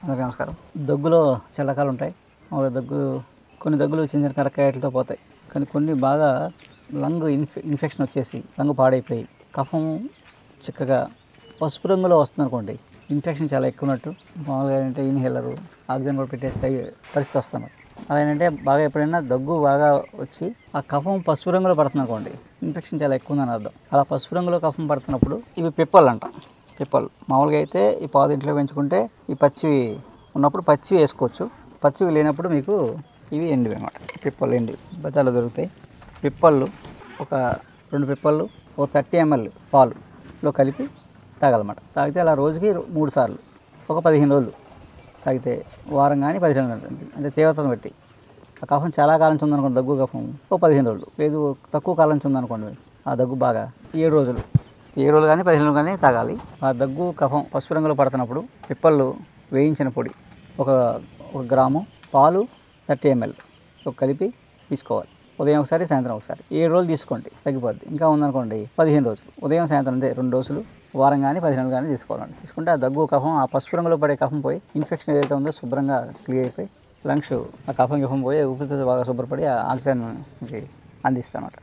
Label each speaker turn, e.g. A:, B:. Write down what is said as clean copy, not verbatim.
A: అందరికీ నమస్కారం. దగ్గులో చాలా రకాలు ఉంటాయి. మామూలుగా కొన్ని దగ్గులు చిన్న చిన్న కరక్కాయలతో పోతాయి. కానీ కొన్ని బాగా లంగ్ ఇన్ఫెక్షన్ వచ్చేసి లంగ్ పాడైపోయి కఫం చిక్కగా పసుపు రంగులో వస్తుందనుకోండి, ఇన్ఫెక్షన్ చాలా ఎక్కువ ఉన్నట్టు. మామూలుగా ఏంటంటే ఇన్హేలరు ఆక్సిజన్ కూడా పెట్టేస్తే పరిస్థితి వస్తున్నారు. అలా ఏంటంటే బాగా ఎప్పుడైనా దగ్గు బాగా వచ్చి ఆ కఫం పసుపు రంగులో పడుతుంది అనుకోండి, ఇన్ఫెక్షన్ చాలా ఎక్కువ ఉందని అర్థం. అలా పసుపు రంగులో కఫం పడుతున్నప్పుడు ఇవి పిప్పలు అంట. పిప్పలు మామూలుగా అయితే ఈ పాదు ఇంట్లో పెంచుకుంటే ఈ పచ్చివి ఉన్నప్పుడు పచ్చివి వేసుకోవచ్చు. పచ్చివి లేనప్పుడు మీకు ఇవి ఎండివి అన్నమాట. పిప్పలు ఎండివి బజార్లో దొరుకుతాయి. పిప్పళ్ళు ఒక 2 పిప్పళ్ళు ఒక 30 ml పాలులో కలిపి తాగాలన్నమాట. తాగితే అలా రోజుకి 3 సార్లు ఒక 15 రోజులు తాగితే వారం కానీ 15 రోజులు అంటే తీవ్రతను బట్టి. ఆ కఫం చాలా కాలం నుంచి ఉందనుకోండి, దగ్గు కఫం ఒక 15 రోజులు, లేదు తక్కువ కాలం నుంచి ఉందనుకోండి ఆ దగ్గు బాగా 7 రోజులు, 7 రోజులు కానీ 15 రోజులు కానీ తాగాలి. ఆ దగ్గు కఫం పసుపు రంగులో పడుతున్నప్పుడు పిప్పళ్ళు వేయించిన పొడి ఒక గ్రాము, పాలు 30 ml కలిపి తీసుకోవాలి. ఉదయం ఒకసారి సాయంత్రం ఒకసారి 7 రోజులు తీసుకోండి, తగ్గిపోద్ది. ఇంకా ఉందనుకోండి 15 రోజులు ఉదయం సాయంత్రం అంతే 2 డోసులు వారం కానీ 15 రోజులు కానీ తీసుకోవాలండి. తీసుకుంటే ఆ దగ్గు కఫం ఆ పసుపు రంగులో పడే కఫం పోయి ఇన్ఫెక్షన్ ఏదైతే ఉందో శుభ్రంగా క్లియర్ అయిపోయి లంగ్స్ ఆ కఫం పోయి ఊపిరితిత్తులు బాగా శుభ్రపడి ఆ ఆక్సిజన్ అందిస్తామన్నమాట.